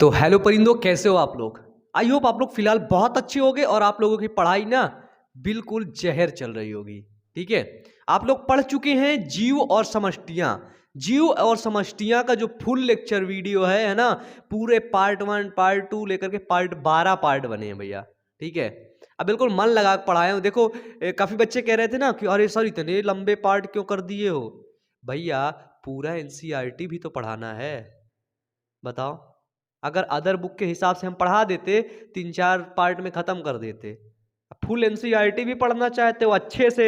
तो हेलो परिंदों, कैसे हो आप लोग। आई होप आप लोग फिलहाल बहुत अच्छे होंगे और आप लोगों की पढ़ाई ना बिल्कुल जहर चल रही होगी। ठीक है, आप लोग पढ़ चुके हैं जीव और समष्टियां। जीव और समष्टियां का जो फुल लेक्चर वीडियो है ना, पूरे पार्ट 1 पार्ट 2 लेकर के पार्ट 12 पार्ट बने हैं भैया। ठीक है, अब बिल्कुल मन लगा के पढ़ाए हो। देखो काफी बच्चे कह रहे थे ना कि अरे सर इतने लंबे पार्ट क्यों कर दिए हो। भैया पूरा एनसीईआरटी भी तो पढ़ाना है, बताओ। अगर अदर बुक के हिसाब से हम पढ़ा देते 3-4 पार्ट में खत्म कर देते। फुल एनसीईआरटी भी पढ़ना चाहते हो अच्छे से,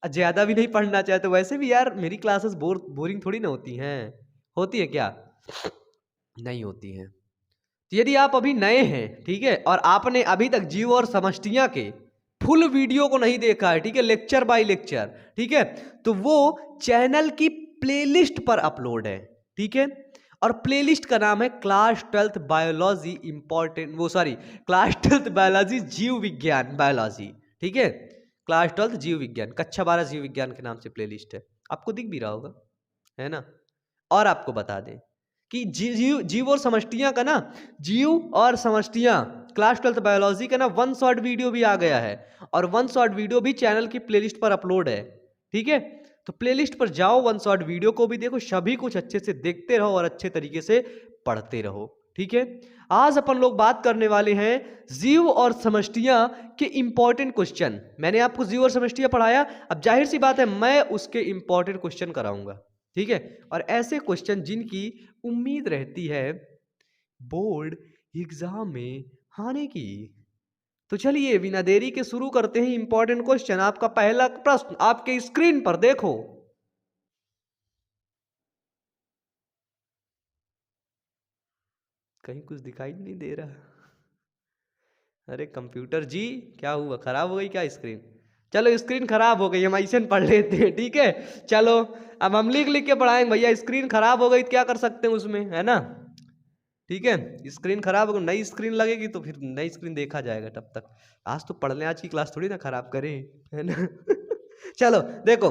ज्यादा भी नहीं पढ़ना चाहते। वैसे भी यार मेरी क्लासेस बोरिंग थोड़ी ना होती हैं। होती है क्या? नहीं होती हैं। तो यदि आप अभी नए हैं, ठीक है, और आपने अभी तक जीव और समष्टियां के फुल वीडियो को नहीं देखा है, ठीक है, लेक्चर बाय लेक्चर, ठीक है, तो वो चैनल की प्लेलिस्ट पर अपलोड है। ठीक है, और प्लेलिस्ट का नाम है क्लास 12th बायोलॉजी इंपॉर्टेंट, वो सॉरी, क्लास 12th बायोलॉजी जीव विज्ञान बायोलॉजी। ठीक है, क्लास 12th जीव विज्ञान, कक्षा 12 जीव विज्ञान के नाम से प्लेलिस्ट है। आपको दिख भी रहा होगा, है ना। और आपको बता दें कि जीव जीव और समष्टियां का ना, जीव और समष्टियां क्लास 12th बायोलॉजी का ना 1 शॉर्ट वीडियो भी आ गया है, और 1 शॉर्ट वीडियो भी चैनल की प्लेलिस्ट पर अपलोड है। ठीक है, तो प्लेलिस्ट पर जाओ, 1 शॉर्ट वीडियो को भी देखो, सभी कुछ अच्छे से देखते रहो और अच्छे तरीके से पढ़ते रहो। ठीक है, आज अपन लोग बात करने वाले हैं जीव और समष्टियां के इंपॉर्टेंट क्वेश्चन। मैंने आपको जीव और समष्टियां पढ़ाया, अब जाहिर सी बात है मैं उसके इंपॉर्टेंट क्वेश्चन कराऊंगा। ठीक है, और ऐसे क्वेश्चन जिनकी उम्मीद रहती है बोर्ड एग्जाम में आने की। तो चलिए बिना देरी के शुरू करते हैं इंपॉर्टेंट क्वेश्चन। आपका पहला प्रश्न आपके स्क्रीन पर देखो। कहीं कुछ दिखाई नहीं दे रहा। अरे कंप्यूटर जी, क्या हुआ, खराब हो गई क्या स्क्रीन? चलो स्क्रीन खराब हो गई, हम ऐसे पढ़ लेते हैं। ठीक है, चलो अब हम लिख लिख के पढ़ाएंगे भैया। स्क्रीन खराब हो गई तो क्या कर सकते हैं उसमें, है ना। ठीक है, स्क्रीन खराब हो, नई स्क्रीन लगेगी तो फिर नई स्क्रीन देखा जाएगा तब तक। आज तो पढ़ने, आज की क्लास थोड़ी ना खराब करें, है ना। चलो देखो,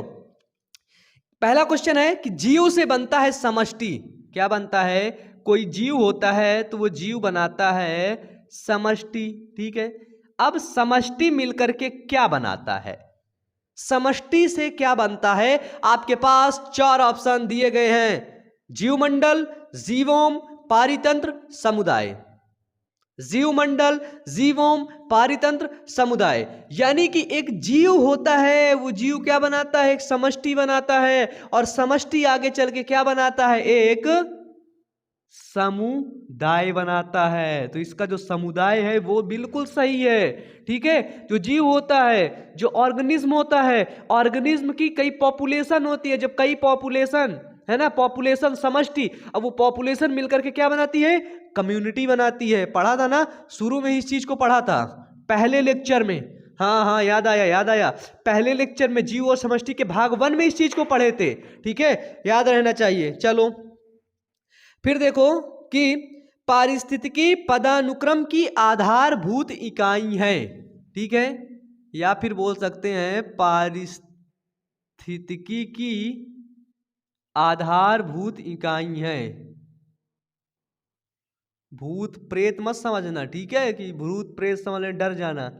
पहला क्वेश्चन है कि जीव से बनता है समष्टि। क्या बनता है? कोई जीव होता है तो वो जीव बनाता है समष्टि। ठीक है, अब समष्टि मिलकर के क्या बनाता है? समष्टि से क्या बनता है? आपके पास 4 ऑप्शन दिए गए हैं, जीवमंडल, जीवोम, पारितंत्र, समुदाय। जीवमंडल, जीवोम, पारितंत्र, समुदाय। यानी कि एक जीव होता है, वो जीव क्या बनाता है? एक समष्टि बनाता है, और समष्टि आगे चल के क्या बनाता है? एक समुदाय बनाता है। तो इसका जो समुदाय है वो बिल्कुल सही है। ठीक है, जो जीव होता है, जो ऑर्गेनिज्म होता है, ऑर्गेनिज्म की कई पॉपुलेशन होती है। जब कई पॉपुलेशन, है ना, पॉपुलेशन समष्टि, अब वो पॉपुलेशन मिलकर के क्या बनाती है? कम्युनिटी बनाती है। पढ़ा था ना, शुरू में इस चीज को पढ़ा था पहले लेक्चर में। हाँ हाँ, याद आया याद आया, पहले लेक्चर में जीव और समष्टि के भाग 1 में इस चीज को पढ़े थे। ठीक है, याद रहना चाहिए। चलो फिर देखो कि पारिस्थितिकी पदानुक्रम की आधारभूत इकाई है। ठीक है, या फिर बोल सकते हैं पारिस्थितिकी की आधारभूत इकाई है। भूत प्रेत मत समझना, ठीक है, कि भूत प्रेत समझ डर जाना।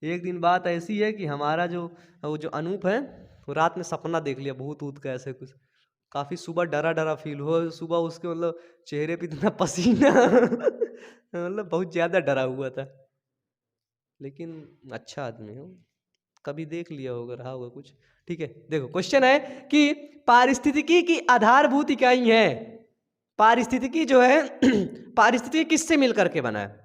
एक दिन बात ऐसी है कि हमारा जो वो जो अनूप है, वो रात में सपना देख लिया भूत ऊत का ऐसे कुछ। काफी सुबह डरा डरा फील हुआ सुबह उसके, मतलब चेहरे पे इतना पसीना मतलब बहुत ज्यादा डरा हुआ था। लेकिन अच्छा आदमी हो, कभी देख लिया होगा, रहा होगा कुछ। ठीक है, देखो क्वेश्चन है कि पारिस्थितिकी की आधारभूत इकाई है। पारिस्थितिकी जो है पारिस्थितिकी किससे मिलकर के बना है?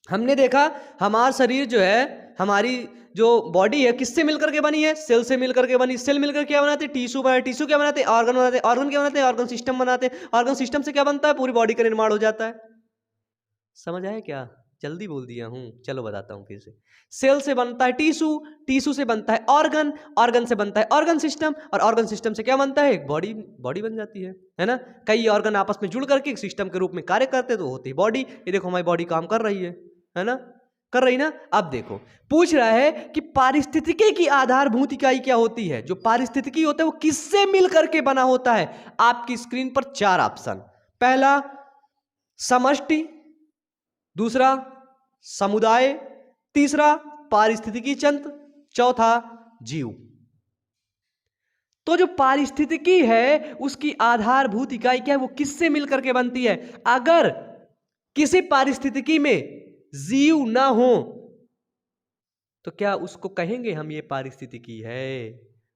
हमने देखा हमारा शरीर जो है, हमारी जो बॉडी है, किससे मिलकर के बनी है? सेल से मिलकर के बनी। सेल मिलकर क्या बनाते हैं? टिश्यू बनाते। टिश्यू क्या बनाते हैं? ऑर्गन बनाते हैं। ऑर्गन क्या बनाते हैं? ऑर्गन सिस्टम बनाते हैं। ऑर्गन सिस्टम से क्या बनता है? पूरी बॉडी का निर्माण हो जाता है। समझ आया क्या? जल्दी बोल दिया हूं, चलो बताता हूं फिर से। सेल से बनता है टिश्यू, टिश्यू से बनता है ऑर्गन, ऑर्गन से बनता है ऑर्गन सिस्टम, और ऑर्गन सिस्टम से क्या बनता है? एक बॉडी, बॉडी बन जाती है ना। कई ऑर्गन आपस में जुड़ करके एक सिस्टम के रूप में कार्य करते तो होती है बॉडी। ये देखो हमारी बॉडी काम कर रही है ना, कर रही ना। अब देखो पूछ रहा है कि पारिस्थितिकी की आधारभूत इकाई क्या होती है। जो पारिस्थितिकी होता है वो किससे मिलकर के बना होता है? आपकी स्क्रीन पर 4 ऑप्शन। पहला समष्टि, दूसरा समुदाय, तीसरा पारिस्थितिकी तंत्र, चौथा जीव। तो जो पारिस्थितिकी है उसकी आधारभूत इकाई क्या है, वो किससे मिलकर के बनती है? अगर किसी पारिस्थितिकी में जीव ना हो तो क्या उसको कहेंगे हम ये पारिस्थितिकी है?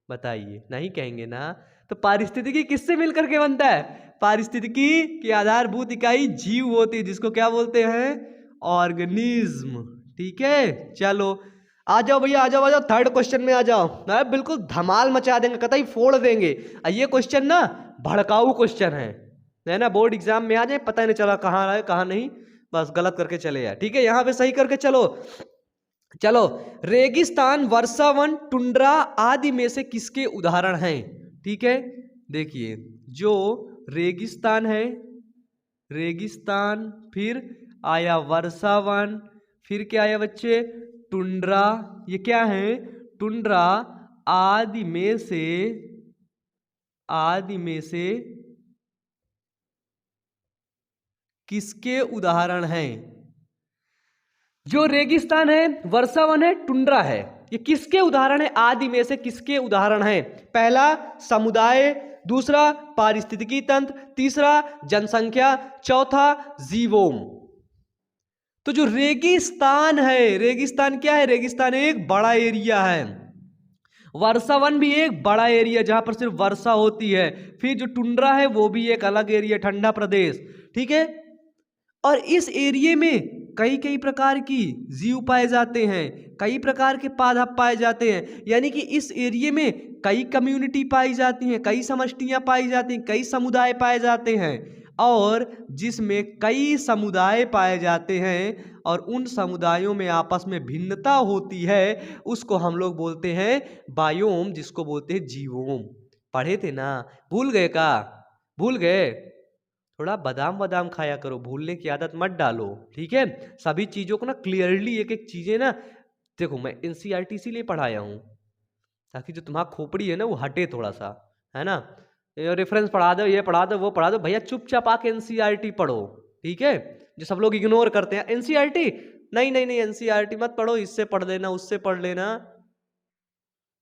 बताइए, नहीं कहेंगे ना। तो पारिस्थितिकी किससे मिलकर के बनता है? पारिस्थितिकी की आधारभूत इकाई जीव होती है, जिसको क्या बोलते हैं? ऑर्गेनिज्म। ठीक है, चलो आ जाओ भैया, आ जाओ, थर्ड क्वेश्चन में आ जाओ। मैं बिल्कुल धमाल मचा देंगे, कतई फोड़ देंगे। ये क्वेश्चन ना भड़काऊ क्वेश्चन है ना, बोर्ड एग्जाम में आ जाए पता नहीं चला कहाँ आए कहाँ नहीं, बस गलत करके चले जाए। ठीक है, यहाँ पे सही करके चलो। चलो, रेगिस्तान, वर्षावन, टुंड्रा आदि में से किसके उदाहरण हैं? ठीक है, देखिए जो रेगिस्तान है, रेगिस्तान, फिर आया वर्षावन, फिर क्या आया बच्चे? टुंड्रा। ये क्या है? टुंड्रा आदि में से किसके उदाहरण हैं? जो रेगिस्तान है, वर्षावन है, टुंड्रा है, ये किसके उदाहरण है? आदि में से किसके उदाहरण हैं? पहला समुदाय, दूसरा पारिस्थितिकी तंत्र, तीसरा जनसंख्या, चौथा जीवोम। तो जो रेगिस्तान है, रेगिस्तान क्या है? रेगिस्तान एक बड़ा एरिया है। वर्षावन भी एक बड़ा एरिया जहां पर सिर्फ वर्षा होती है। फिर जो टुंड्रा है वो भी एक अलग एरिया, ठंडा प्रदेश। ठीक है, और इस एरिया में कई प्रकार की जीव पाए जाते हैं, कई प्रकार के पौधा पाए जाते हैं। यानी कि इस एरिया में कई कम्युनिटी पाई जाती हैं, कई समष्टियां पाई जाती हैं, कई समुदाय पाए जाते हैं। और जिसमें कई समुदाय पाए जाते हैं और उन समुदायों में आपस में भिन्नता होती है, उसको हम लोग बोलते हैं बायोम, जिसको बोलते हैं जीवोम। पढ़े थे ना? भूल गए का? भूल गए? थोड़ा बादाम बादाम खाया करो, भूलने की आदत मत डालो। ठीक है, सभी चीज़ों को ना क्लियरली एक एक चीज़ें ना, देखो मैं एनसीईआरटी इसीलिए पढ़ाया हूँ ताकि जो तुम्हारा खोपड़ी है ना वो हटे थोड़ा सा, है ना। ये रेफरेंस पढ़ा दो, ये पढ़ा दो, वो पढ़ा दो, भैया चुपचाप आके एनसीईआरटी पढ़ो। ठीक है, जो सब लोग इग्नोर करते हैं एनसीईआरटी, नहीं नहीं नहीं एनसीईआरटी मत पढ़ो, इससे पढ़ लेना, उससे पढ़ लेना,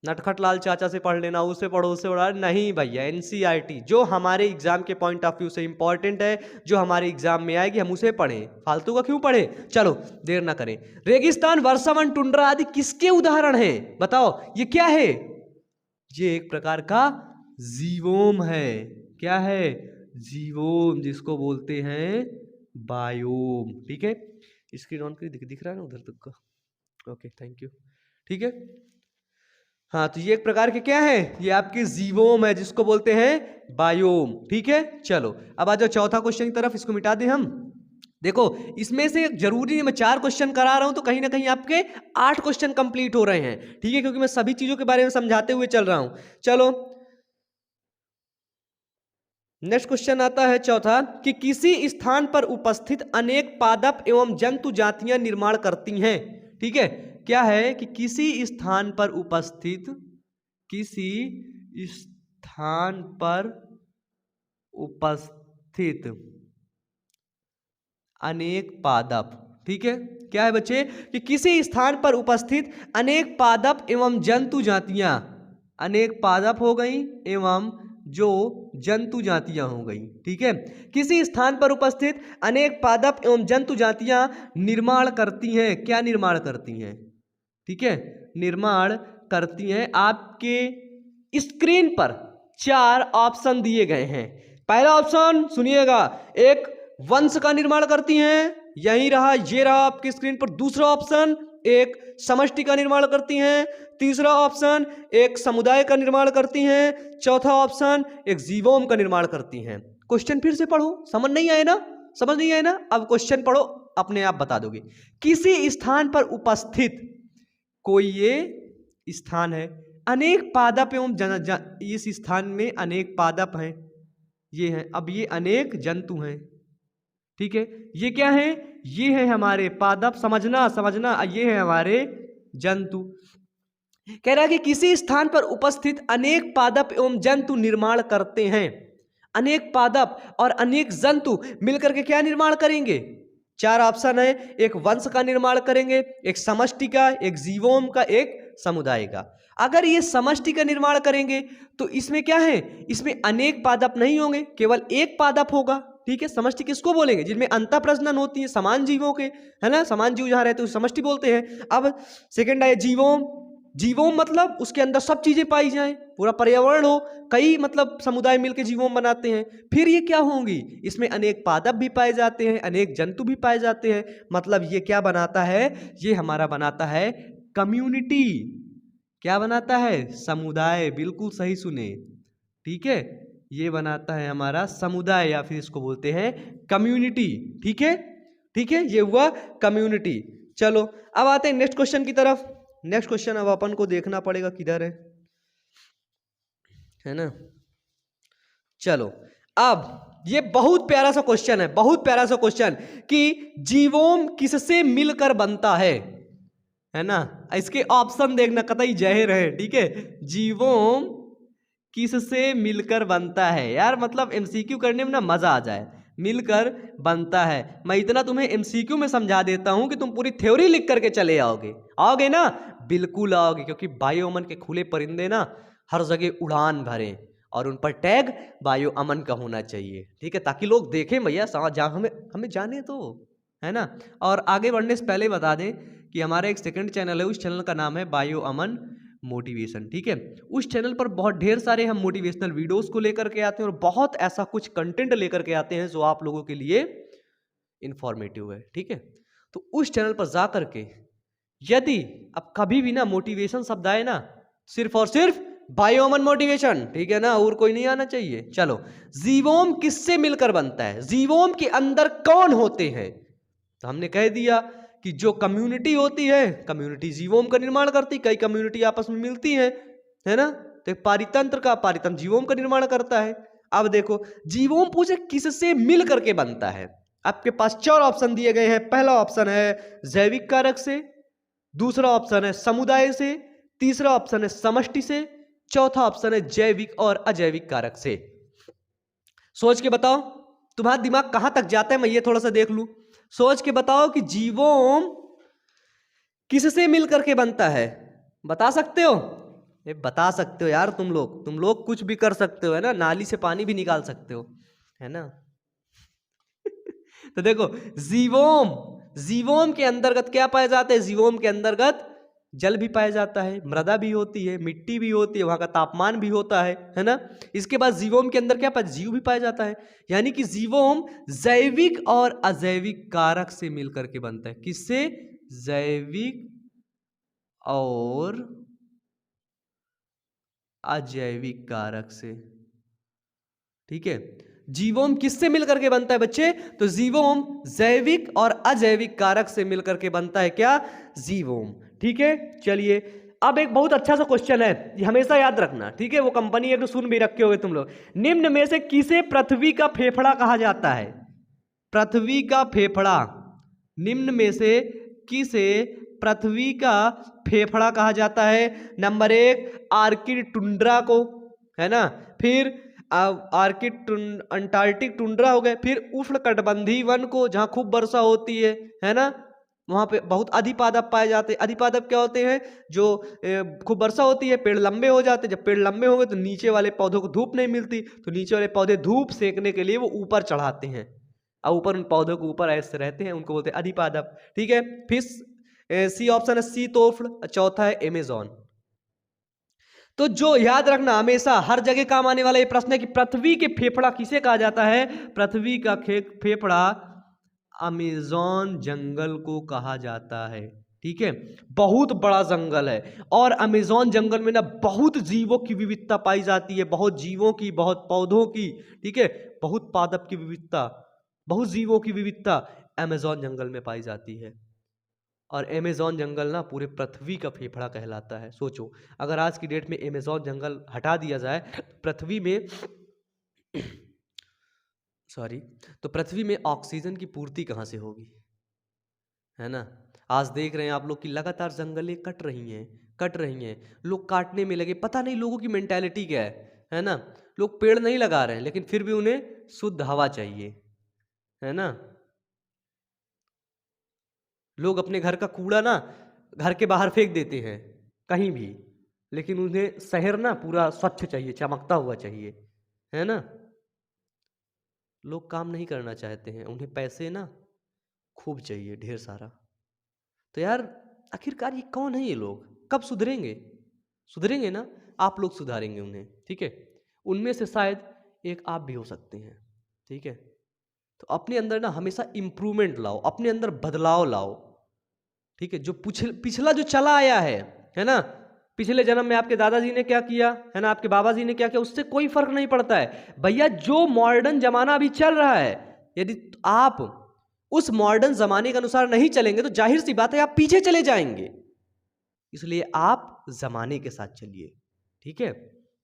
नटखट लाल चाचा से पढ़ लेना, उससे पढ़ो, उससे पढ़ा। नहीं भैया, एनसीईआरटी जो हमारे एग्जाम के पॉइंट ऑफ व्यू से इंपॉर्टेंट है, जो हमारे एग्जाम में आएगी, हम उसे पढ़ें, फालतू का क्यों पढ़ें। चलो देर ना करें। रेगिस्तान, वर्षावन, टुंड्रा आदि किसके उदाहरण हैं? बताओ, ये क्या है? ये एक प्रकार का जीवोम है। क्या है? जीवोम, जिसको बोलते हैं बायोम। ठीक है, स्क्रीन ऑन कर, दिख रहा है ना उधर तक का? Okay, thank you. ठीक है, हाँ, तो ये एक प्रकार के क्या है? ये आपके जीवोम है, जिसको बोलते हैं बायोम। ठीक है, चलो अब आ जाओ चौथा क्वेश्चन की तरफ, इसको मिटा दें हम। देखो, इसमें से जरूरी है, मैं 4 क्वेश्चन करा रहा हूं तो कहीं ना कहीं आपके 8 क्वेश्चन कंप्लीट हो रहे हैं। ठीक है, क्योंकि मैं सभी चीजों के बारे में समझाते हुए चल रहा हूं। चलो नेक्स्ट क्वेश्चन आता है चौथा, कि किसी स्थान पर उपस्थित अनेक पादप एवं जंतु जातियां निर्माण करती हैं। ठीक है, क्या है? कि किसी स्थान पर उपस्थित, किसी स्थान पर उपस्थित अनेक पादप। ठीक है, क्या है बच्चे? कि किसी स्थान पर उपस्थित अनेक पादप एवं जंतु जातियां, अनेक पादप हो गई एवं जो जंतु जातियां हो गई। ठीक है, किसी स्थान पर उपस्थित अनेक पादप एवं जंतु जातियां निर्माण करती हैं। क्या निर्माण करती हैं? ठीक है, निर्माण करती हैं। आपके स्क्रीन पर 4 ऑप्शन दिए गए हैं। पहला ऑप्शन सुनिएगा, एक वंश का निर्माण करती हैं, यही रहा, ये रहा आपकी स्क्रीन पर। दूसरा ऑप्शन, एक समष्टि का निर्माण करती हैं। तीसरा ऑप्शन, एक समुदाय का निर्माण करती हैं। चौथा ऑप्शन, एक जीवोम का निर्माण करती हैं। क्वेश्चन फिर से पढ़ो, समझ नहीं आए ना? समझ नहीं आए ना? अब क्वेश्चन पढ़ो, अपने आप बता दोगे। किसी स्थान पर उपस्थित कोई ये स्थान है, अनेक पादप एवं इस स्थान में अनेक पादप हैं, ये हैं। अब ये अनेक जंतु हैं। ठीक है, ये क्या है? ये है हमारे पादप, समझना समझना, ये है हमारे जंतु। कह रहा है कि किसी स्थान पर उपस्थित अनेक पादप एवं जंतु निर्माण करते हैं। अनेक पादप और अनेक जंतु मिलकर के क्या निर्माण करेंगे? 4 ऑप्शन है। एक वंश का निर्माण करेंगे, एक समष्टि का, एक जीवोम का, एक समुदाय का। अगर ये समष्टि का निर्माण करेंगे तो इसमें क्या है, इसमें अनेक पादप नहीं होंगे, केवल एक पादप होगा। ठीक है, समष्टि किसको बोलेंगे? जिनमें अंतः प्रजनन होती है समान जीवों के, है ना, समान जीव जहां रहते हैं समष्टि बोलते हैं। अब सेकंड है जीवोम। जीवोम मतलब उसके अंदर सब चीजें पाई जाएं, पूरा पर्यावरण हो, कई मतलब समुदाय मिलकर जीवोम बनाते हैं। फिर ये क्या होंगी, इसमें अनेक पादप भी पाए जाते हैं, अनेक जंतु भी पाए जाते हैं। मतलब ये क्या बनाता है, ये हमारा बनाता है कम्युनिटी। क्या बनाता है? समुदाय। बिल्कुल सही सुने। ठीक है, ये बनाता है हमारा समुदाय, या फिर इसको बोलते हैं कम्युनिटी। ठीक है, ठीक है, ये हुआ कम्युनिटी। चलो अब आते हैं नेक्स्ट क्वेश्चन की तरफ। नेक्स्ट क्वेश्चन अब अपन को देखना पड़ेगा किधर है ना। चलो अब ये बहुत प्यारा सा क्वेश्चन है, बहुत प्यारा सा क्वेश्चन कि जीवोम किससे मिलकर बनता है ना। इसके ऑप्शन देखना, कतई जाहिर है। ठीक है, जीवोम किससे मिलकर बनता है यार, मतलब एमसीक्यू करने में ना मजा आ जाए। मिलकर बनता है, मैं इतना तुम्हें एमसीक्यू में समझा देता हूं कि तुम पूरी थ्योरी लिख करके चले आओगे। आओगे ना? बिल्कुल आओगे, क्योंकि वायु अमन के खुले परिंदे ना हर जगह उड़ान भरें और उन पर टैग वायु अमन का होना चाहिए। ठीक है, ताकि लोग देखें भैया जहाँ हमें हमें जाने तो, है ना। और आगे बढ़ने से पहले बता दें कि हमारा एक सेकंड चैनल है, उस चैनल का नाम है वायु अमन मोटिवेशन। ठीक है, उस चैनल पर बहुत ढेर सारे हम मोटिवेशनल वीडियोस को लेकर के आते हैं और बहुत ऐसा कुछ कंटेंट लेकर के आते हैं जो आप लोगों के लिए इंफॉर्मेटिव है। ठीक है, तो उस चैनल पर जा करके यदि अब कभी भी ना मोटिवेशन शब्द आए ना, सिर्फ और सिर्फ वायु अमन मोटिवेशन, ठीक है ना, और कोई नहीं आना चाहिए। चलो, जीवोम किससे मिलकर बनता है, जीवोम के अंदर कौन होते हैं? तो हमने कह दिया कि जो कम्युनिटी होती है, कम्युनिटी जीवोम का निर्माण करती, कई कम्युनिटी आपस में मिलती है ना। तो पारितंत्र का, पारितंत्र जीवोम का निर्माण करता है। अब देखो जीवोम पूछे किससे मिल करके बनता है, आपके पास 4 ऑप्शन दिए गए हैं। पहला ऑप्शन है जैविक कारक से, दूसरा ऑप्शन है समुदाय से, तीसरा ऑप्शन है समष्टि से, चौथा ऑप्शन है जैविक और अजैविक कारक से। सोच के बताओ तुम्हारा दिमाग कहां तक जाता है, मैं ये थोड़ा सा देख लूं। सोच के बताओ कि जीवोम किससे मिलकर के बनता है, बता सकते हो? ये बता सकते हो यार, तुम लोग कुछ भी कर सकते हो, है ना, नाली से पानी भी निकाल सकते हो, है ना। तो देखो जीवोम, जीवोम के अंतर्गत क्या पाया जाता है? जीवोम के अंतर्गत जल भी पाया जाता है, मृदा भी होती है, मिट्टी भी होती है, वहां का तापमान भी होता है ना। इसके बाद जीवोम के अंदर क्या पाया? जीव भी पाया जाता है। यानी कि जीवोम जैविक और अजैविक कारक से मिलकर के बनता है। किससे? जैविक और अजैविक कारक से। ठीक है, जीवोम किससे मिलकर के बनता है बच्चे? तो जीवोम जैविक और अजैविक कारक से मिलकर के बनता है। क्या? जीवोम। ठीक है, चलिए अब एक बहुत अच्छा सा क्वेश्चन है, ये हमेशा याद रखना। ठीक है, वो कंपनी है तो सुन भी रखे होगे तुम लोग। निम्न में से किसे पृथ्वी का फेफड़ा कहा जाता है? पृथ्वी का फेफड़ा, निम्न में से किसे पृथ्वी का फेफड़ा कहा जाता है? नंबर 1 आर्किड टुंड्रा को, है ना। फिर आर्किड अंटार्कटिक टुंड्रा हो गए। फिर उष्णकटिबंधीय वन को, जहां खूब वर्षा होती है ना, वहां पे बहुत अधिपादप पाए जाते हैं। अधिपादप क्या होते हैं? जो खूब वर्षा होती है, पेड़ लंबे हो जाते हैं। जब पेड़ लंबे हो गए तो नीचे वाले पौधों को धूप नहीं मिलती, तो नीचे वाले पौधे धूप सेकने के लिए वो ऊपर चढ़ाते हैं, और ऊपर उन पौधों के ऊपर ऐसे रहते हैं, उनको बोलते हैं अधिपादप। ठीक है, फिर सी ऑप्शन है शीतोष्ण, चौथा है अमेज़न। तो जो याद रखना हमेशा हर जगह काम आने वाला ये प्रश्न है कि पृथ्वी के फेफड़ा किसे कहा जाता है? पृथ्वी का फेफड़ा अमेज़न जंगल को कहा जाता है। ठीक है, बहुत बड़ा जंगल है और अमेज़न जंगल में ना बहुत जीवों की विविधता पाई जाती है, बहुत जीवों की, बहुत पौधों की। ठीक है, बहुत पादप की विविधता, बहुत जीवों की विविधता अमेज़न जंगल में पाई जाती है। और अमेज़न जंगल ना पूरे पृथ्वी का फेफड़ा कहलाता है। सोचो अगर आज की डेट में अमेज़न जंगल हटा दिया जाए पृथ्वी में सॉरी, तो पृथ्वी में ऑक्सीजन की पूर्ति कहाँ से होगी, है ना। आज देख रहे हैं आप लोग कि लगातार जंगलें कट रही हैं, लोग काटने में लगे। पता नहीं लोगों की मेंटालिटी क्या है ना। लोग पेड़ नहीं लगा रहे हैं लेकिन फिर भी उन्हें शुद्ध हवा चाहिए, है ना। लोग अपने घर का कूड़ा ना घर के बाहर फेंक देते हैं कहीं भी, लेकिन उन्हें शहर ना पूरा स्वच्छ चाहिए, चमकता हुआ चाहिए, है ना। लोग काम नहीं करना चाहते हैं, उन्हें पैसे ना खूब चाहिए, ढेर सारा। तो यार आखिरकार ये कौन है ये लोग, कब सुधरेंगे? सुधरेंगे ना, आप लोग सुधारेंगे उन्हें, ठीक है। उनमें से शायद एक आप भी हो सकते हैं, ठीक है। तो अपने अंदर ना हमेशा इम्प्रूवमेंट लाओ, अपने अंदर बदलाव लाओ, ठीक है। जो पिछला जो चला आया है ना, पिछले जन्म में आपके दादाजी ने क्या किया है ना, आपके बाबा जी ने क्या किया, उससे कोई फर्क नहीं पड़ता है भैया। जो मॉडर्न जमाना अभी चल रहा है, यदि आप उस मॉडर्न जमाने के अनुसार नहीं चलेंगे तो जाहिर सी बात है आप पीछे चले जाएंगे। इसलिए आप जमाने के साथ चलिए, ठीक है।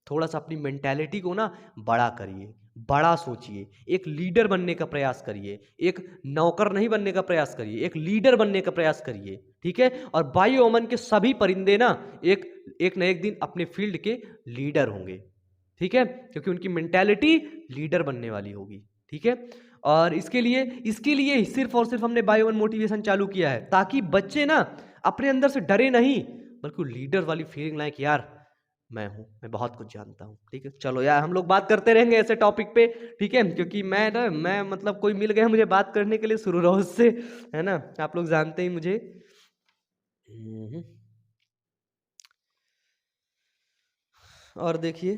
थोड़ा सा अपनी मेंटालिटी को ना बड़ा करिए, बड़ा सोचिए, एक लीडर बनने का प्रयास करिए, एक नौकर नहीं बनने का प्रयास करिए, एक लीडर बनने का प्रयास करिए, ठीक है। और बायोमन के सभी परिंदे ना एक न एक दिन अपने फील्ड के लीडर होंगे, ठीक है, क्योंकि उनकी मेंटालिटी लीडर बनने वाली होगी, ठीक है। और इसके लिए सिर्फ और सिर्फ हमने बायोमन मोटिवेशन चालू किया है ताकि बच्चे ना अपने अंदर से डरे नहीं, बल्कि लीडर वाली फीलिंग लाए कि यार मैं हूं, मैं बहुत कुछ जानता हूं, ठीक है। चलो यार हम लोग बात करते रहेंगे ऐसे टॉपिक पे, ठीक है, क्योंकि मैं मतलब कोई मिल गया मुझे बात करने के लिए शुरू रोज से, है ना, आप लोग जानते ही मुझे। और देखिए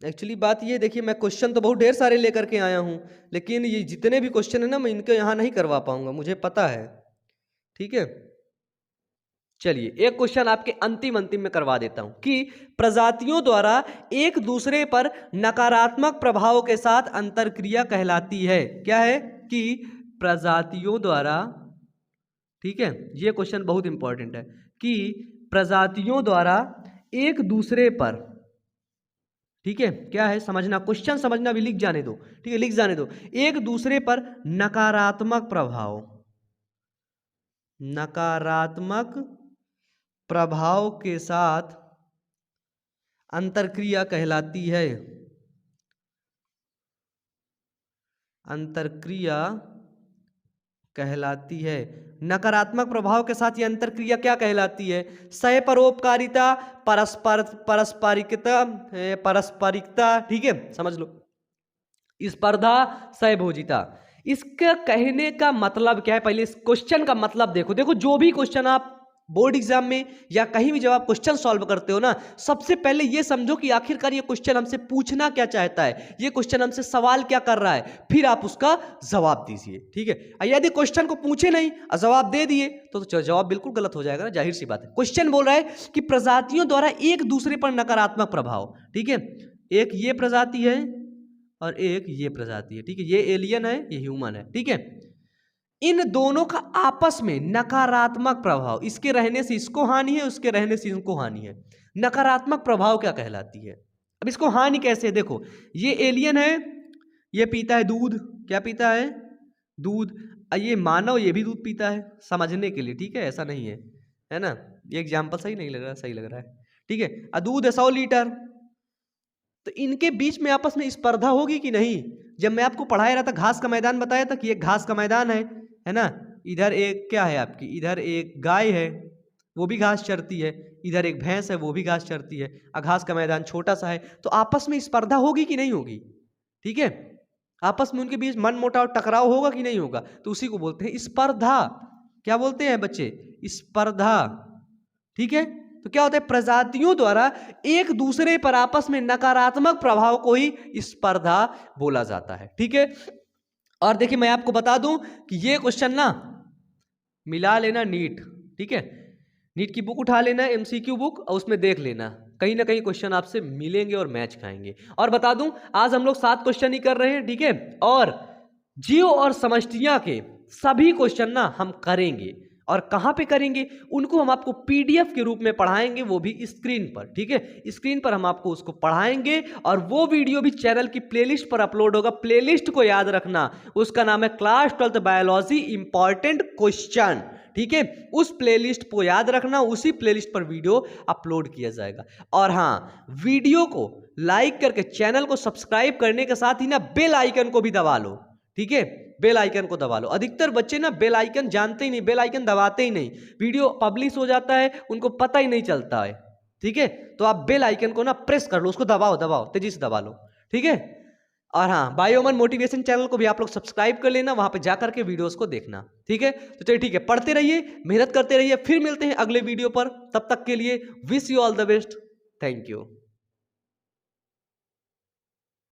एक्चुअली बात ये देखिए, मैं क्वेश्चन तो बहुत ढेर सारे लेकर के आया हूं, लेकिन ये जितने भी क्वेश्चन है ना मैं इनके यहाँ नहीं करवा पाऊंगा, मुझे पता है, ठीक है। चलिए एक क्वेश्चन आपके अंतिम में करवा देता हूं कि प्रजातियों द्वारा एक दूसरे पर नकारात्मक प्रभाव के साथ अंतरक्रिया कहलाती है। क्या है कि प्रजातियों द्वारा, ठीक है, ये क्वेश्चन बहुत इंपॉर्टेंट है कि प्रजातियों द्वारा एक दूसरे पर, ठीक है, क्या है समझना, क्वेश्चन समझना भी, लिख जाने दो, ठीक है, लिख जाने दो। एक दूसरे पर नकारात्मक प्रभाव के साथ अंतरक्रिया कहलाती है। अंतरक्रिया कहलाती है। नकारात्मक प्रभाव के साथ ये अंतरक्रिया क्या कहलाती है? सहपरोपकारिता, पारस्परिकता, ठीक है, समझ लो, स्पर्धा, सहभोजिता। इसका कहने का मतलब क्या है? पहले इस क्वेश्चन का मतलब देखो, जो भी क्वेश्चन आप बोर्ड एग्जाम में या कहीं भी जब आप क्वेश्चन सॉल्व करते हो ना, सबसे पहले ये समझो कि आखिरकार ये क्वेश्चन हमसे पूछना क्या चाहता है, ये क्वेश्चन हमसे सवाल क्या कर रहा है, फिर आप उसका जवाब दीजिए, ठीक है। यदि क्वेश्चन को पूछे नहीं और जवाब दे दिए तो जवाब बिल्कुल गलत हो जाएगा ना, जाहिर सी बात है। क्वेश्चन बोल रहा है कि प्रजातियों द्वारा एक दूसरे पर नकारात्मक प्रभाव, ठीक है, एक ये प्रजाति है और एक ये प्रजाति है, ठीक है, ये एलियन है, ये ह्यूमन है, ठीक है। इन दोनों का आपस में नकारात्मक प्रभाव, इसके रहने से इसको हानि है, उसके रहने से इनको हानि है। नकारात्मक प्रभाव क्या कहलाती है? अब इसको हानि कैसे, देखो, ये एलियन है, ये पीता है दूध, क्या पीता है? दूध। ये मानव ये भी दूध पीता है, समझने के लिए, ठीक है, ऐसा नहीं है ना, ये एग्जाम्पल सही नहीं लग रहा, सही लग रहा है, ठीक है। दूध है 100 लीटर, तो इनके बीच में आपस में स्पर्धा होगी कि नहीं? जब मैं आपको पढ़ाया रहा था, घास का मैदान बताया था कि एक घास का मैदान है ना, इधर एक क्या है आपकी, इधर एक गाय है, वो भी घास चरती है, इधर एक भैंस है, वो भी घास चरती है, घास का मैदान छोटा सा है, तो आपस में स्पर्धा होगी कि नहीं होगी? ठीक है, आपस में उनके बीच मन मुटाव टकराव होगा कि नहीं होगा? तो उसी को बोलते हैं स्पर्धा। क्या बोलते हैं बच्चे? स्पर्धा, ठीक है। तो क्या होता है? प्रजातियों द्वारा एक दूसरे पर आपस में नकारात्मक प्रभाव को ही स्पर्धा बोला जाता है, ठीक है। और देखिए मैं आपको बता दूं कि ये क्वेश्चन ना मिला लेना नीट, ठीक है, नीट की बुक उठा लेना, एमसीक्यू बुक, और उसमें देख लेना, कहीं ना कहीं क्वेश्चन आपसे मिलेंगे और मैच खाएंगे। और बता दूं आज हम लोग 7 क्वेश्चन ही कर रहे हैं, ठीक है, और जीव और समष्टियां के सभी क्वेश्चन ना हम करेंगे, और कहाँ पे करेंगे, उनको हम आपको पीडीएफ के रूप में पढ़ाएंगे, वो भी स्क्रीन पर। ठीक है, स्क्रीन पर हम आपको उसको पढ़ाएंगे और वो वीडियो भी चैनल की प्लेलिस्ट पर अपलोड होगा। प्लेलिस्ट को याद रखना, उसका नाम है class 12th biology important question. ठीक है, उस प्लेलिस्ट को याद रखना, उसी प्लेलिस्ट पर वीडियो अपलोड किया जाएगा। और हाँ, वीडियो को लाइक करके चैनल को सब्सक्राइब करने के साथ ही ना बेल आइकन को भी दबा लो। ठीक है, बेल आइकन को दबा लो। अधिकतर बच्चे ना बेल आइकन जानते ही नहीं, बेल आइकन दबाते ही नहीं, वीडियो पब्लिश हो जाता है उनको पता ही नहीं चलता है। ठीक है, तो आप बेल आइकन को ना प्रेस कर लो, उसको दबाओ दबाओ, तेजी से दबा लो। ठीक है, और हाँ, बायोमन मोटिवेशन चैनल को भी आप लोग सब्सक्राइब कर लेना, वहां पे जाकर के वीडियोस को देखना। ठीक है, तो चलिए ठीक है, पढ़ते रहिए, मेहनत करते रहिए, फिर मिलते हैं अगले वीडियो पर। तब तक के लिए wish you all the best, thank you.